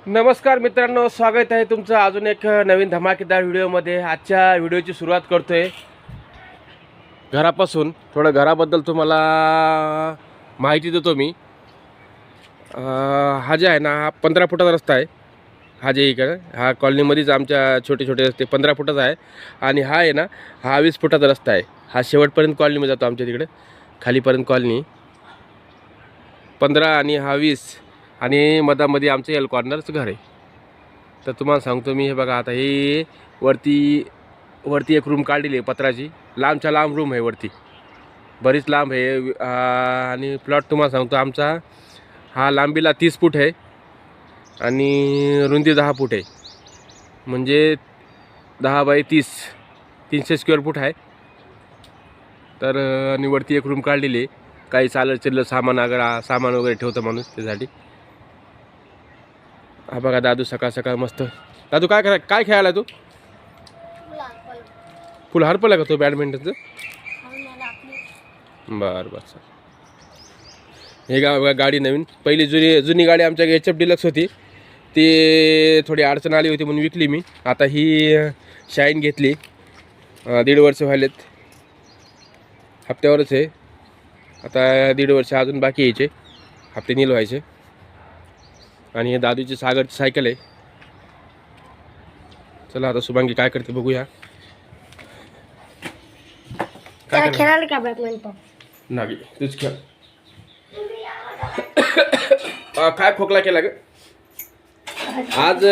नमस्कार मित्रांनो, स्वागत आहे तुमचं अजून एक नवीन धमाकेदार व्हिडिओमध्ये। आजच्या व्हिडिओची सुरुवात करतोय घरापासून। थोडं घराबद्दल तुम्हाला माहिती देतो मी। हा जे आहे ना, हा 15 फुटाचा रस्ता आहे। हा जे इकडे हा कॉलनीमध्येच आमच्या छोटे छोटे रस्ते 15 फुटाचा आहे। आणि हा आहे ना, हा 20 फुटाचा रस्ता आहे। हा शेवटपर्यंत कॉलनीमध्ये जातो, आमच्या तिकडे खालीपर्यंत कॉलनी 15 आणि हा 20 आणि मधामध्ये आमचं एल कॉर्नरचं घर आहे। तर तुम्हाला सांगतो मी, हे बघा आता हे वरती एक रूम काढलेली आहे पत्राची, लांबच्या लांब रूम आहे वरती, बरीच लांब आहे। आणि प्लॉट तुम्हाला सांगतो आमचा हा लांबीला 30 फूट आहे आणि रुंदी 10 फूट आहे, म्हणजे 10 बाय 30 300 स्क्वेअर फूट आहे। तर आणि वरती एक रूम काढलेली आहे, काही चाललं सामान वगैरे ठेवतं माणूस त्यासाठी। हा बघा दादू सकाळ सकाळ मस्त। दादू काय खेळायला तू? फुल हरपला का तो बॅडमिंटनचं? बरं बरं सर। हे गाडी नवीन, पहिली जुनी गाडी आमच्या HF डिलक्स होती, ती थोडी अडचण आली होती म्हणून विकली मी। आता ही शाईन घेतली, 1.5 वर्ष व्हायलेत, हप्त्यावरच आहे। आता 1.5 वर्ष अजून बाकी यायचे, हप्ते नील व्हायचे। आणि हे दादूची सागरची सायकल आहे। चला आता शुभांगी काय करते बघूया। काय खेळायला का बॅडमिंटन? नाही तूच खेळ। काय खोकला केला ग आज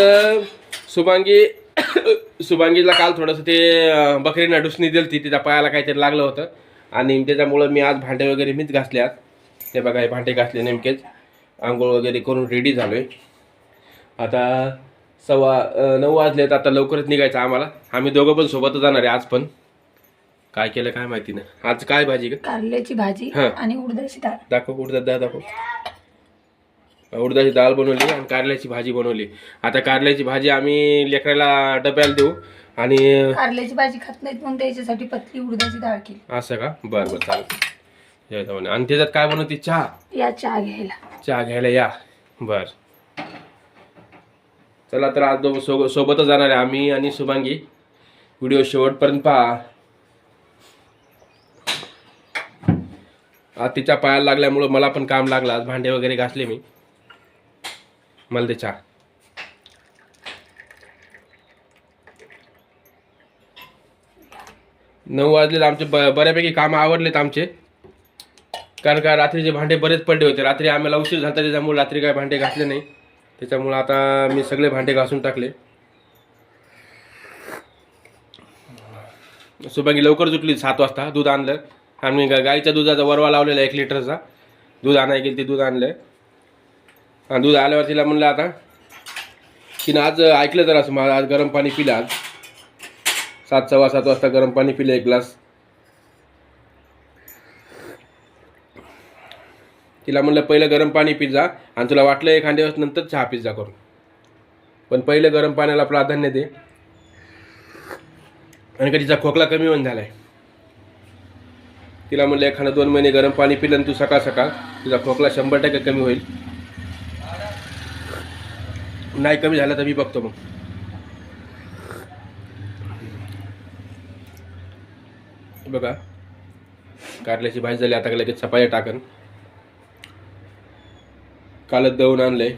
शुभांगीला काल थोडंसं ते बकरीना डुसणी दिलती, तिच्या पायाला काहीतरी लागलं होतं आणि त्याच्यामुळं मी आज भांडे वगैरे मीच घासले आज। ते बघा हे भांडे घासले नेमकेच, आंघोळ वगैरे करून रेडी झालोय। आता 9:15 वाजलेत, आता लवकरच निघायचं आम्हाला। आम्ही दोघं पण सोबतच जाणार आहे आज। पण काय केलं काय माहिती नाही। आज काय भाजी ग? कारल्याची भाजी आणि उडदाची डाळ। दाखव दाखव। उडदाची डाळ बनवली आणि कारल्याची भाजी बनवली। आता कारल्याची भाजी आम्ही लेकराला डब्याला देऊ, आणि कारल्याची भाजी खात नाहीत म्हणून त्याच्यासाठी पतली उडदाची डाळ केली। असं का? बरं बरं चालेल। आणि त्याच्यात काय बनवते? चहा? या चहा घ्यायला या। बर चला, तर आज सोबतच जाणार आहे आम्ही आणि शुभांगी। व्हिडिओ शेवटपर्यंत पहा। आज तिच्या पायाला लागल्यामुळं मला पण काम लागलं, आज भांडे वगैरे घासले मी। मला दे चहा। 9 वाजले आमचे, बऱ्यापैकी कामं आवडलेत आमचे, कारण का रात्रीचे भांडे बरेच पडले होते। रात्री आम्हाला उशीर झाला, त्याच्यामुळे रात्री काय भांडे घासले नाही, त्याच्यामुळे आता मी सगळे भांडे घासून टाकले। शुभांगी लवकर उठली, 7 वाजता दूध आणलं। आम्ही गाईच्या दुधाचा वरवा लावलेला 1 लिटरचा, दूध आणायला गेली, ते दूध आणलं। आणि दूध आल्यावर तिला म्हणलं, आता तिनं आज ऐकलं जरा असं, आज गरम पाणी पिलं। आज 7, 7:15 वाजता गरम पाणी पिलं 1 ग्लास। तिला म्हणलं पहिलं गरम पाणी पिझ्झा, आणि तुला वाटलं एखाद्या दिवस नंतर चहा पिझ्झा करून, पण पहिलं गरम पाण्याला प्राधान्य दे। आणि का तिचा खोकला कमी होऊन झालाय, तिला म्हणलं एखादं 2 महिने गरम पाणी पिलं आणि तू सकाळ सकाळ, तुझा खोकला 100% कमी होईल। नाही कमी झाला तर मी बघतो मग। बघा कारल्याची भाजी झाली, आता लगेच चपात्या टाकन। कालच दळून आणलंय,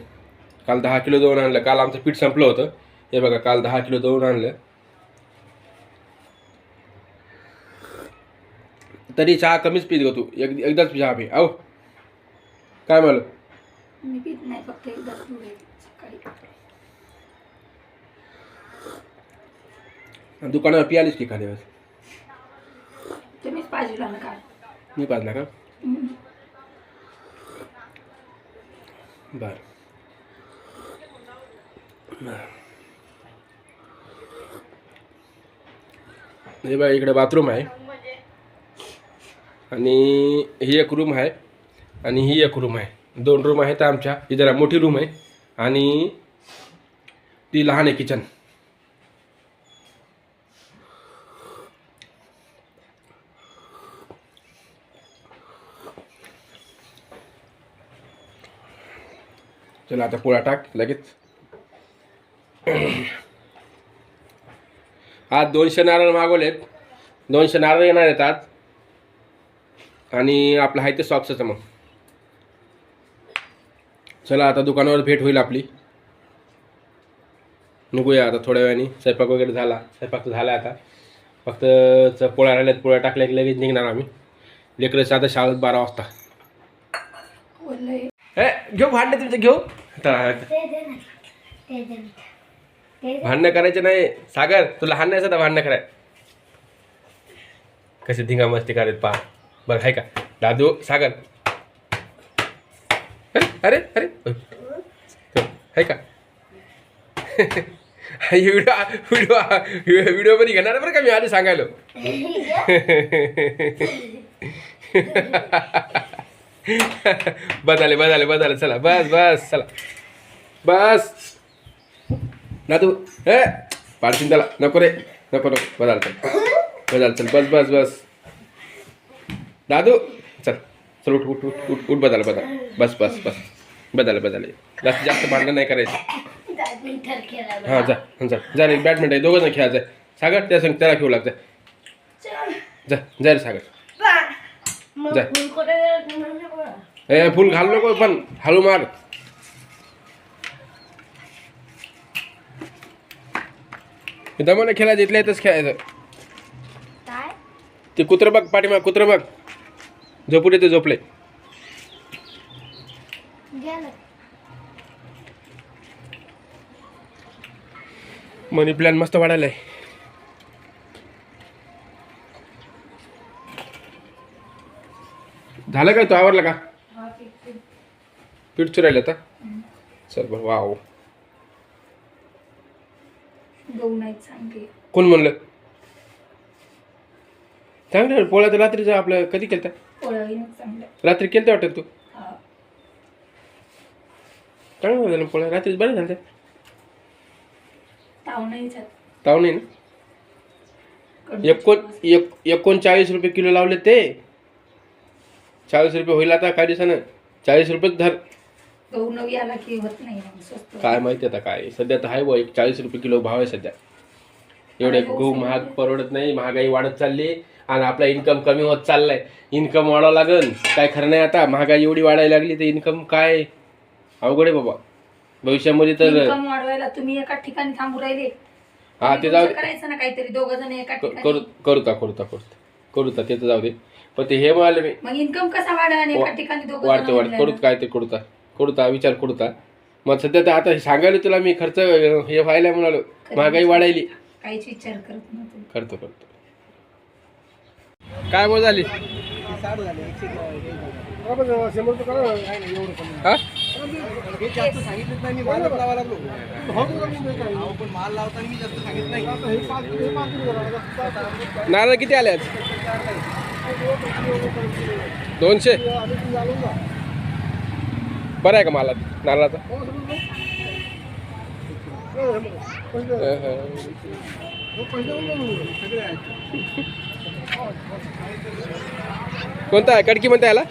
काल 10 किलो दळून आणलं। काल आमचं पीठ संपलं होतं, हे बघा काल 10 किलो दळून आणलं। तरी चहा कमीच पीत ग तू, एकदाच चहा पी। आहो काय म्हणलं? मी पीत नाही, फक्त एकदाच सकाळी। दुकानावर पियालीस की एखाद्या वेळेस? तुम्हीच पाहिजे ना काय? मी पाजला का? बर। हे बघा इकडे बाथरूम आहे, आणि ही एक रूम आहे, आणि ही एक रूम आहे। 2 रूम आहेत आमच्या। ही जरा मोठी रूम आहे आणि ती लहान आहे किचन। चला आता पोळा टाक लगेच। आज 200 नारळ मागवलेत. 200 नारळ येणार आहेत आज. आणि आपलं आहे ते सॉक्सचं मग. चला आता दुकानावर भेट होईल आपली. निघूया आता थोड्या वेळाने. स्वयंपाक वगैरे झाला. स्वयंपाक झाला आता. फक्त पोळ्या राहिल्यात. पोळ्या टाकल्या की लगेच निघणार आम्ही. लेकरं आता शाळेत 12 वाजता. घेऊ भांडणे तुमचं घेऊ. भांडणं करायचे नाही. सागर तुला लहान नाही सध्या भांडणं कराय. कसे धिंगा मस्ती करायत पहा. बघ आहे का दादू सागर. अरे अरे आहे का. व्हिडिओ मध्ये घेणार बरं का मी आधी सांगायलो. बस चला बस चला बस. दादू हे पाडशील त्याला. नको रे नको बदल चल बस दादू चल उठ बदल बस जास्त भांडणं नाही करायचं. हां जा रे बॅडमिंटन आहे. दोघं जण खेळायचं. सागर त्या संग त्याला खेळू लागतं. जा रे सागर जा. ए फुल घालू नको पण हळू मार. दमाने खेळायचं. इथल्या इथंच खेळायचं. ते कुत्रं बघ पाठीमाग. कुत्रं बघ झोपू दे. ते झोपले. मनी प्लॅन मस्त वाढायला आहे. झालं काय तो आवरला का. पीठ चुरायला आता. चल बरं वाव. कोण म्हणलं चांगलं. पोळ्या तर रात्रीचा आपलं कधी केलता. रात्री केलता वाटत तू. चांगलं झालं पोळ्या रात्रीच. बरं झालं. ताव नाही ना. 39 रुपये किलो लावले ते. 40 रुपये होईल आता काही दिवसानं. 40 रुपये धर. काय माहिती आता काय सध्या तर आहे व 40 रुपये किलो भाव आहे सध्या. एवढे गहू महाग परवडत नाही. महागाई वाढत चालली आणि आपला इन्कम कमी होत चाललाय. इन्कम वाढावं लागेल. काय खरं नाही आता. महागाई एवढी वाढायला लागली तर इन्कम काय अवघड आहे बाबा भविष्यामध्ये. तर वाढवायला तुम्ही एका ठिकाणी थांबू राहिले. हा ते जाऊ करायचं ना काहीतरी. दोघं जण एका करूता ते तर जाऊ दे. पण ते हे म्हणाले मी मग इन्कम कसा वाढेल एका ठिकाणी वाढते करूत काय ते करूता विचार करूता. मग सध्या तर आता सांगायला तुला मी खर्च हे व्हायला म्हणालो. महागाई वाढायली. काहीच विचार करत नव्हतो. करतो काय बोल झाली. नारळ किती आले. 200. बरं आहे का मला नारळाचा. कोणता आहे कडकी म्हणता याला.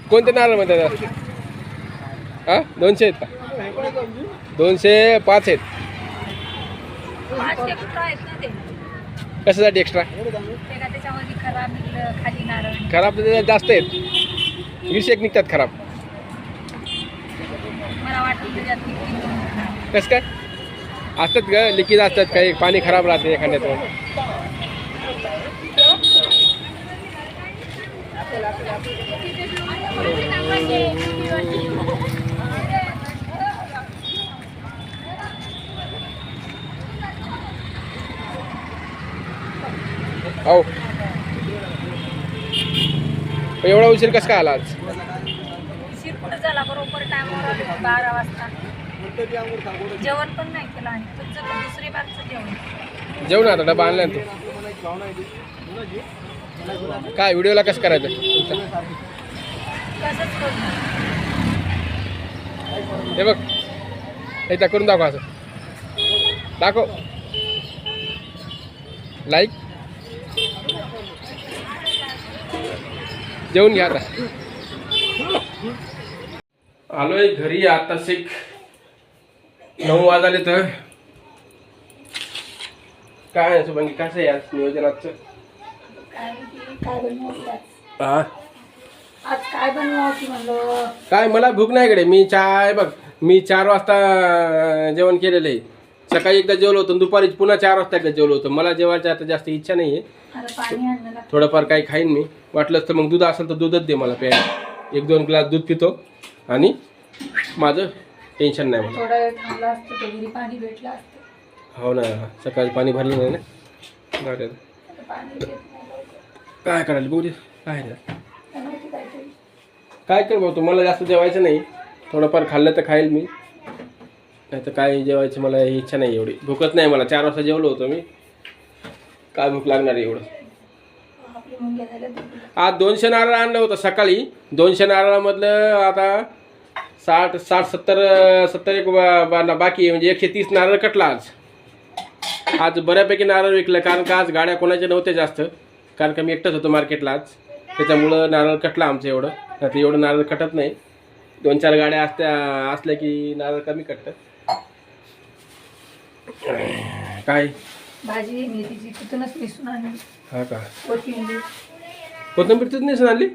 कोणते नारळ म्हणतात. हा 200 आहेत का. 205 आहेत. कशासाठी एक्स्ट्रा. खराब तर जास्त आहेत. 20 एक निघतात खराब. कसं काय असतात ग. लिकेज असतात काही. पाणी खराब राहते एखाद्यातून. हो एवढा उशीर कसं काय आला आज. उशीर कुठं झाला. बरोबर टायमावर 12 वाजता. जेवण पण नाही केलं. आणि तुमचं पण दुसरी बारचं जेवण. जेवण आता डबा आणला तू. काय व्हिडिओला कसं करायचं. हे बघ एकदा करून दाखव. असं दाखव. लाईक जेवून घ्या आता. आलोय घरी आता. 9 वाजले तर काय आहे शुभांगी, कसं आहे आज नियोजनाचं? काय माहिती काय बनवायचं आज? हा आज काय बनवावं की म्हणलं. काय मला भूक नाही कडे. मी 4 वाजता जेवण केलेलं आहे. सकाळी एकदा जेवलो होतो, दुपारी पुन्हा 4 वाजता एकदा जेवलो होतो. मला जेवायची आता जास्त इच्छा नाही आहे. आता पाणी आणलं लागतं. थोडंफार काही खाईन मी. वाटलंच तर मग दूध असेल तर दूधच दे मला प्यायला. 1-2 ग्लास दूध पितो आणि माझं टेन्शन नाही मला. थोडा वेळ थांबला असतं तर घरी पाणी भेटलं असतं. हो ना, सकाळी पाणी भरलं नाही ना गाड्यात. आता पाणी भेट नाही लवकर. काय करायला बघू दे. काय नाही काय माहिती काहीतरी. काय कर भाऊ, मला जास्त जेवायचं नाही. थोडंफार खाल्लं तर खाईल मी, नाही तर काय जेवायची मला इच्छा नाही. एवढी भूकच नाही मला. 4 वाजता जेवलो होतो मी. काय भूक लागणार आहे एवढं. आपली मुंग्या झाल्या तर. आज 200 नारळ आणलं होतं सकाळी. 200 नारळामधलं आता 60-70 एक बाकी आहे. म्हणजे 130 नारळ कटला आज. आज बऱ्यापैकी नारळ विकलं, कारण का आज गाड्या कोणाच्या नव्हत्या जास्त. कारण का मी एकटाच होतो मार्केटला आज, त्याच्यामुळं नारळ कटला आमचं एवढं. नाही तर एवढं नारळ कटत नाही. 2-4 गाड्या असल्या की नारळ कमी कटतं. काय भाजी मेथीची तिथूनच मिसून आणली. हा का, कोथिंबीर. कोथिंबीर तिथून नाही आणली?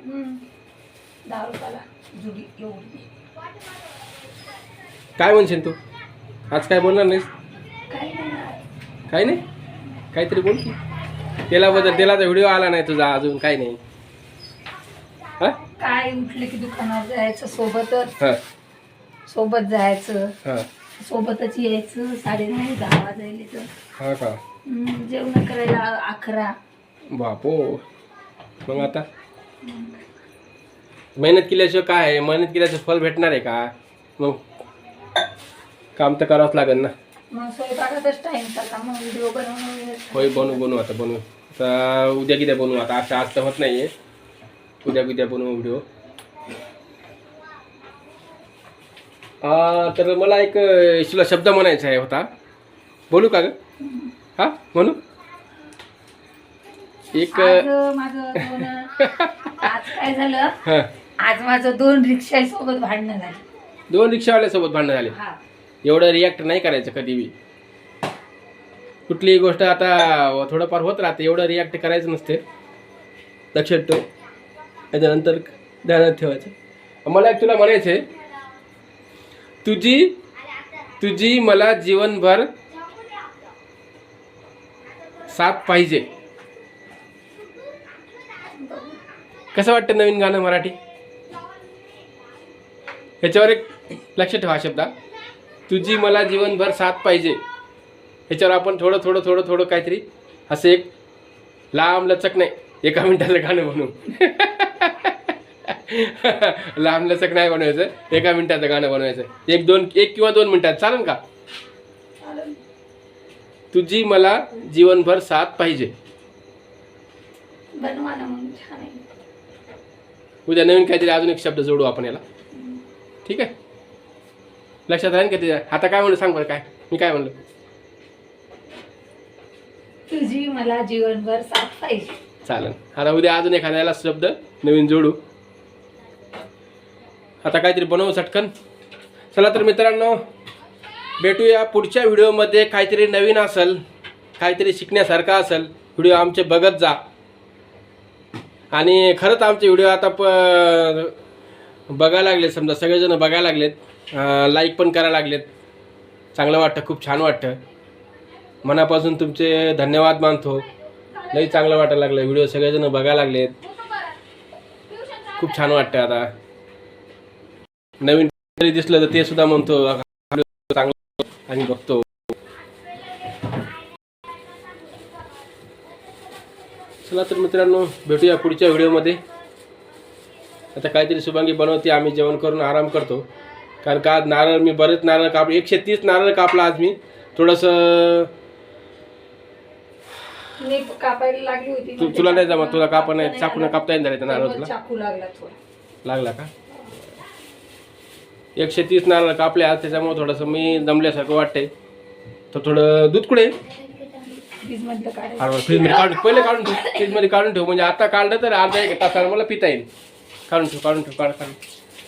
10 रुपयाला जुडी एवढी. काय म्हणशील तू आज? काय बोलणार नाहीस? काही नाही. काही नाही, काहीतरी बोल की. तेलाचा व्हिडिओ आला नाही तुझा अजून. काही नाही. हा काय उठले की दुकानावर जायचं सोबतच. हा सोबत जायचं, हा सोबतच यायचं. 9:30-10 वाजायले तर. हा का, जेवण करायला 11. बापो. मग आता मेहनत केल्याशिवाय काय आहे? मेहनत केल्याचं फल भेटणार आहे का? मग काम तर करावंच लागेल ना. मग स्वयंपाकातच टाइम चालला. मग व्हिडिओ बनवणं. होय, बनवू आता उद्या बनवू. आता आज तर होत नाही आहे. उद्या बनवू व्हिडिओ. तर मला एक तुला शब्द म्हणायचा आहे होता. बोलू का ग? हा म्हणू. एक आज काय झालं. हा, आज माझं 2 रिक्षा सोबत भांडणं झाली. 2 रिक्षावाल्यासोबत भांडणं झाले. हा. एवढं रिॲक्ट नाही करायचं कधी बी. कुठलीही गोष्ट आता थोडंफार होत राहते. एवढं रिॲक्ट करायचं नसते. लक्षात ठेव. त्याच्यानंतर ध्यानात ठेवायचं. मला एक तुला म्हणायचं आहे, तुझी मला जीवनभर साथ पाहिजे. कसं वाटतं नवीन गाणं मराठी? ह्याच्यावर एक लक्ष ठेवा शब्द. तुझी मला जीवनभर साथ पाहिजे. ह्याच्यावर आपण थोडं काहीतरी असं एक लांब लचक नाही, 1 मिनिटाचं गाणं बनवू. लांब लचक नाही बनवायचं, 1 मिनिटाचं गाणं बनवायचं. 1 किंवा 2 मिनिटात चालेल का? तुझी मला जीवनभर साथ पाहिजे. बनवा ना मग. छान आहे. उद्या नवीन काहीतरी अजून एक शब्द जोडू आपण याला. ठीक आहे, लक्षात राहील का तुझ्या? आता काय म्हणलं सांग बरं. काय मी काय म्हणलं? तुझी मला जीवनभर साथ पाहिजे. चालेल. आता उद्या अजून एखाद्याला शब्द नवीन जोडू. आता काहीतरी बनवू चटकन. चला तर मित्रांनो, भेटूया पुढच्या व्हिडिओमध्ये. काहीतरी नवीन असेल, काहीतरी शिकण्यासारखं असेल, व्हिडिओ आमचे बघत जा. आणि खरंच आमचे व्हिडिओ आता बघायला लागलेत. समजा सगळेजण बघायला लागलेत, लाईक पण करायला लागलेत. चांगलं वाटतं, खूप छान वाटतं. मनापासून तुमचे धन्यवाद मानतो. लई चांगलं वाटायला लागलं. व्हिडिओ सगळेजण बघायला लागलेत, खूप छान वाटतं. आता नवीन तरी दिसलं तर ते सुद्धा म्हणतो चांगलं आणि बघतो. चला तर मित्रांनो, भेटूया पुढच्या व्हिडिओमध्ये. आता काहीतरी शुभांगी बनवते, आम्ही जेवण करून आराम करतो. कारण का आज नारळ मी बरेच नारळ कापले. 130 नारळ कापला आज मी. थोडंसं मी कापायला लागली होती. तुला नाही जमा, तुला कापा नाही, चाकून कापता येणार आहे नारळ तुला? चाकू लागला थोडा. लागला का? 130 नारळ कापले आज, त्याच्यामुळे थोडंसं मी दमल्यासारखं वाटतंय. तर थोडं दूध कुठे? फ्रीजमधलं काढायचं. फ्रीजमध्ये काढून पहिले काढून ठेव. फ्रीजमध्ये काढून ठेव, म्हणजे आता काढलं तर अर्धा 1 तासाला मला पिता येईल. काढून ठेव, काढून ठेव, काढ.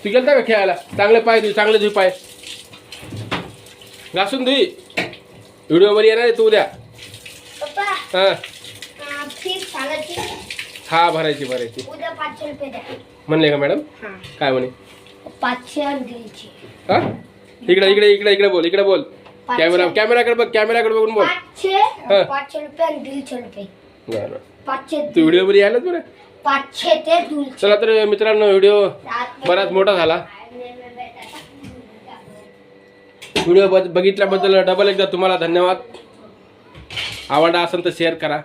तू गेलता का खेळायला? चांगले पाय देऊ, चांगले देऊ पाय. घासून धुई व्हिडिओमध्ये येणार आहे तू उद्या. पप्पा हां फीस सांगायची हा भरायची उद्या 500 रुपये द्या. म्हणले का मॅडम? हा काय म्हणे? 500 आणि दीडशे. हा इकडे बोल. कॅमेराकडे बघून बोल. 500 रुपये आणि 150 रुपये. बरं 500 तू व्हिडिओमध्ये यायलाच बरं. 500 ते 200. चला तर मित्रांनो व्हिडिओ बराच मोठा झाला. व्हिडिओ बघितल्याबद्दल डबल एकदा तुम्हाला धन्यवाद. आवडला असेल तर शेअर करा.